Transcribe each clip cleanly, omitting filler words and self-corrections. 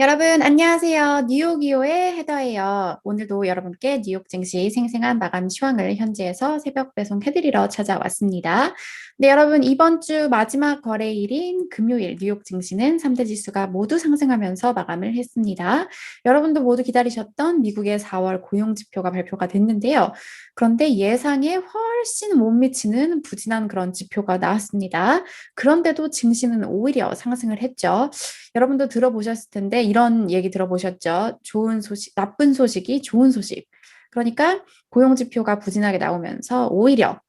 여러분, 안녕하세요. 뉴욕이오의 헤더예요. 오늘도 여러분께 뉴욕 증시 생생한 마감 시황을 현지에서 새벽 배송해드리러 찾아왔습니다. 네, 여러분, 이번 주 마지막 거래일인 금요일 뉴욕 증시는 3대 지수가 모두 상승하면서 마감을 했습니다. 여러분도 모두 기다리셨던 미국의 4월 고용 지표가 발표가 됐는데요. 그런데 예상에 훨씬 못 미치는 부진한 그런 지표가 나왔습니다. 그런데도 증시는 오히려 상승을 했죠. 여러분도 들어보셨을 텐데 이런 얘기 들어보셨죠? 좋은 소식, 나쁜 소식이 좋은 소식. 그러니까 고용 지표가 부진하게 나오면서 오히려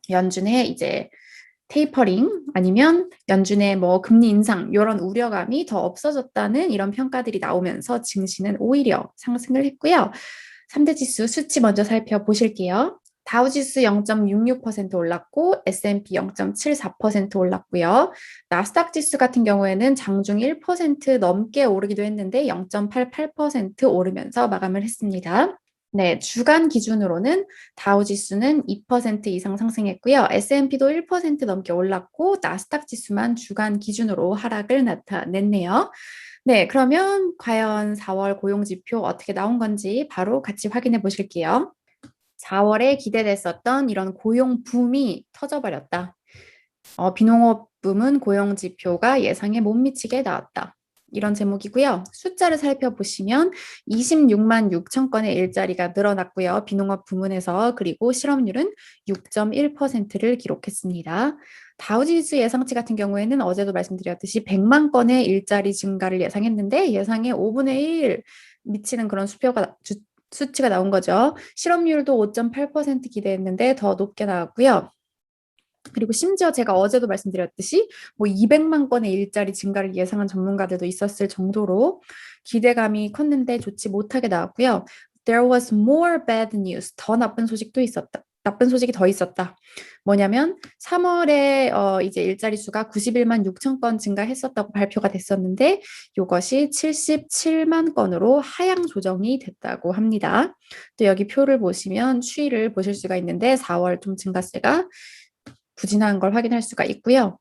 연준의 이제 테이퍼링 아니면 연준의 뭐 금리 인상 이런 우려감이 더 없어졌다는 이런 평가들이 나오면서 증시는 오히려 상승을 했고요. 3대 지수 수치 먼저 살펴보실게요. 다우지수 0.66% 올랐고 S&P 0.74% 올랐고요. 나스닥 지수 같은 경우에는 장중 1% 넘게 오르기도 했는데 0.88% 오르면서 마감을 했습니다. 네, 주간 기준으로는 다우 지수는 2% 이상 상승했고요. S&P도 1% 넘게 올랐고 나스닥 지수만 주간 기준으로 하락을 나타냈네요. 네, 그러면 과연 4월 고용 지표 어떻게 나온 건지 바로 같이 확인해 보실게요. 4월에 기대됐었던 이런 고용 붐이 터져버렸다. 비농업 부문 고용 지표가 예상에 못 미치게 나왔다. 이런 제목이고요. 숫자를 살펴보시면 26만 6천 건의 일자리가 늘어났고요. 비농업 부문에서 그리고 실업률은 6.1%를 기록했습니다. 다우지수 예상치 같은 경우에는 어제도 말씀드렸듯이 100만 건의 일자리 증가를 예상했는데 예상의 5분의 1 미치는 그런 수치가 나온 거죠. 실업률도 5.8% 기대했는데 더 높게 나왔고요. 그리고 심지어 제가 어제도 말씀드렸듯이 뭐 200만 건의 일자리 증가를 예상한 전문가들도 있었을 정도로 기대감이 컸는데 좋지 못하게 나왔고요. There was more bad news. 더 나쁜 소식도 있었다. 나쁜 소식이 더 있었다. 뭐냐면 3월에 이제 일자리 수가 91만 6천 건 증가했었다고 발표가 됐었는데 이것이 77만 건으로 하향 조정이 됐다고 합니다. 또 여기 표를 보시면 추이를 보실 수가 있는데 4월 좀 증가세가 부진한 걸 확인할 수가 있고요.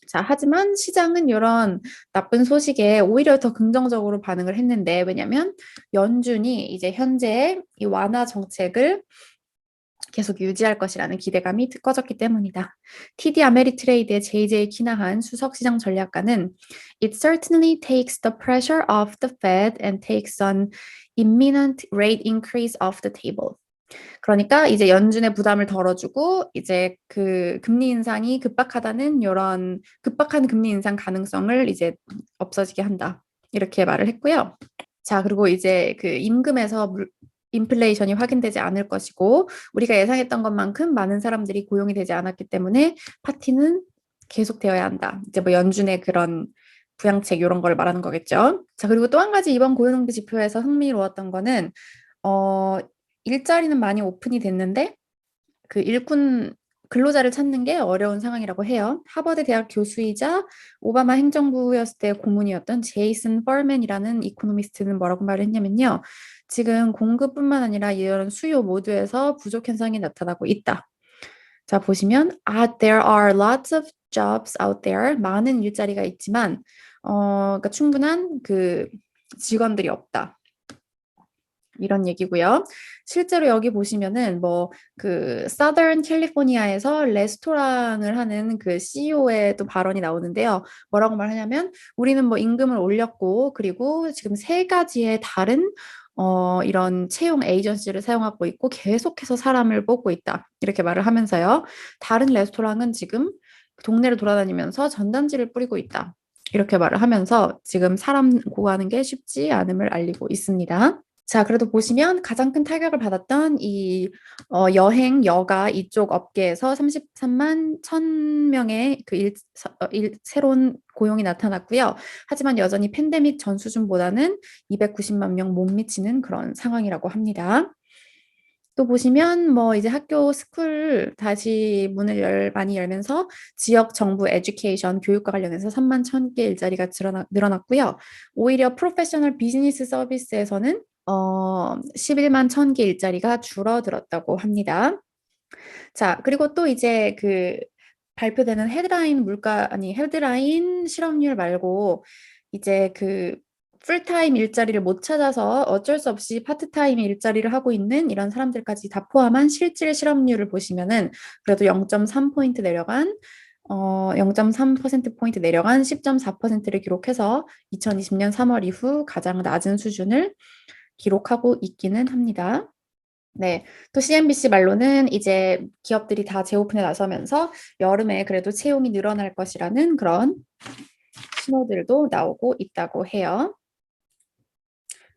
자, 하지만 시장은 이런 나쁜 소식에 오히려 더 긍정적으로 반응을 했는데, 왜냐면 연준이 이제 현재 이 완화 정책을 계속 유지할 것이라는 기대감이 커졌기 때문이다. TD 아메리트레이드의 JJ 키나한 수석시장 전략가는 It certainly takes the pressure off the Fed and takes an imminent rate increase off the table. 그러니까 이제 연준의 부담을 덜어주고 이제 그 금리 인상이 급박하다는 이런 급박한 금리 인상 가능성을 이제 없어지게 한다. 이렇게 말을 했고요. 자, 그리고 이제 그 임금에서 인플레이션이 확인되지 않을 것이고 우리가 예상했던 것만큼 많은 사람들이 고용이 되지 않았기 때문에 파티는 계속되어야 한다. 이제 뭐 연준의 그런 부양책 이런 걸 말하는 거겠죠. 자, 그리고 또 한 가지 이번 고용노동부 지표에서 흥미로웠던 거는 어, 일자리는 많이 오픈이 됐는데 그 일꾼 근로자를 찾는 게 어려운 상황이라고 해요. 하버드 대학 교수이자 오바마 행정부였을 때 고문이었던 제이슨 퍼맨이라는 이코노미스트는 뭐라고 말을 했냐면요. 지금 공급뿐만 아니라 이런 수요 모두에서 부족 현상이 나타나고 있다. 자, 보시면 there are lots of jobs out there. 많은 일자리가 있지만 그러니까 충분한 그 직원들이 없다. 이런 얘기고요. 실제로 여기 보시면은 뭐 그 사더른 캘리포니아에서 레스토랑을 하는 그 CEO의 또 발언이 나오는데요. 뭐라고 말하냐면 우리는 뭐 임금을 올렸고 그리고 지금 세 가지의 다른 이런 채용 에이전시를 사용하고 있고 계속해서 사람을 뽑고 있다. 이렇게 말을 하면서요. 다른 레스토랑은 지금 동네를 돌아다니면서 전단지를 뿌리고 있다. 이렇게 말을 하면서 지금 사람 구하는 게 쉽지 않음을 알리고 있습니다. 자, 그래도 보시면 가장 큰 타격을 받았던 이 여행, 여가 이쪽 업계에서 33만 1,000명의 그 새로운 고용이 나타났고요. 하지만 여전히 팬데믹 전 수준보다는 290만 명 못 미치는 그런 상황이라고 합니다. 또 보시면 뭐 이제 학교 스쿨 다시 문을 많이 열면서 지역 정부 에듀케이션 교육과 관련해서 3만 1,000개 일자리가 늘어났고요. 오히려 프로페셔널 비즈니스 서비스에서는 11만 1,000개 일자리가 줄어들었다고 합니다. 자, 그리고 또 이제 그 발표되는 헤드라인 실업률 말고 이제 그 풀타임 일자리를 못 찾아서 어쩔 수 없이 파트타임 일자리를 하고 있는 이런 사람들까지 다 포함한 실질 실업률을 보시면은 그래도 0.3포인트 내려간 0.3%포인트 내려간 10.4%를 기록해서 2020년 3월 이후 가장 낮은 수준을 기록하고 있기는 합니다. 네, 또 CNBC 말로는 이제 기업들이 다 재오픈에 나서면서 여름에 그래도 채용이 늘어날 것이라는 그런 신호들도 나오고 있다고 해요.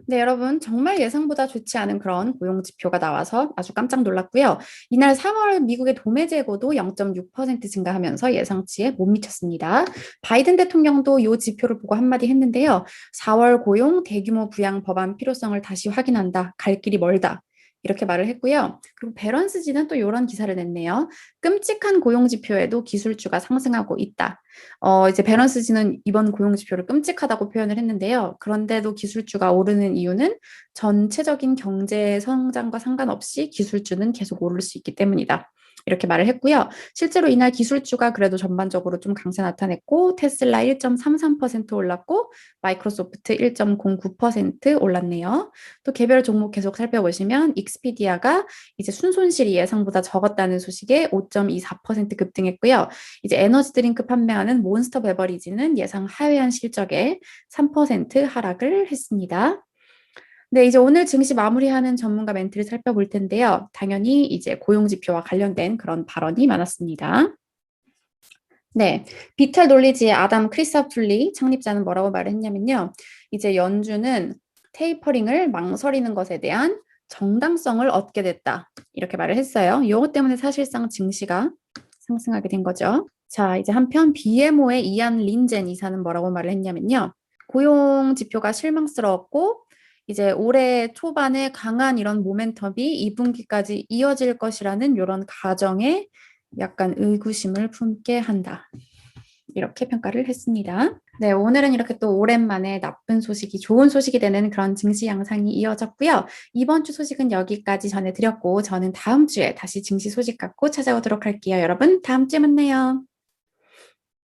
네, 여러분 정말 예상보다 좋지 않은 그런 고용 지표가 나와서 아주 깜짝 놀랐고요. 이날 3월 미국의 도매 재고도 0.6% 증가하면서 예상치에 못 미쳤습니다. 바이든 대통령도 이 지표를 보고 한마디 했는데요. 4월 고용 대규모 부양 법안 필요성을 다시 확인한다. 갈 길이 멀다. 이렇게 말을 했고요. 그리고 베런스지는 또 이런 기사를 냈네요. 끔찍한 고용 지표에도 기술주가 상승하고 있다. 이제 베런스지는 이번 고용 지표를 끔찍하다고 표현을 했는데요. 그런데도 기술주가 오르는 이유는 전체적인 경제 성장과 상관없이 기술주는 계속 오를 수 있기 때문이다. 이렇게 말을 했고요. 실제로 이날 기술주가 그래도 전반적으로 좀 강세 나타냈고 테슬라 1.33% 올랐고 마이크로소프트 1.09% 올랐네요. 또 개별 종목 계속 살펴보시면 익스피디아가 이제 순손실이 예상보다 적었다는 소식에 5.24% 급등했고요. 이제 에너지 드링크 판매하는 몬스터 베버리지는 예상 하회한 실적에 3% 하락을 했습니다. 네, 이제 오늘 증시 마무리하는 전문가 멘트를 살펴볼 텐데요. 당연히 이제 고용 지표와 관련된 그런 발언이 많았습니다. 네, 비탈 놀리지의 아담 크리사풀리 창립자는 뭐라고 말을 했냐면요. 이제 연준은 테이퍼링을 망설이는 것에 대한 정당성을 얻게 됐다. 이렇게 말을 했어요. 이것 때문에 사실상 증시가 상승하게 된 거죠. 자, 이제 한편 BMO의 이안 린젠 이사는 뭐라고 말을 했냐면요. 고용 지표가 실망스러웠고 이제 올해 초반에 강한 이런 모멘텀이 2분기까지 이어질 것이라는 이런 가정에 약간 의구심을 품게 한다. 이렇게 평가를 했습니다. 네, 오늘은 이렇게 또 오랜만에 나쁜 소식이 좋은 소식이 되는 그런 증시 양상이 이어졌고요. 이번 주 소식은 여기까지 전해드렸고 저는 다음 주에 다시 증시 소식 갖고 찾아오도록 할게요. 여러분, 다음 주에 만나요.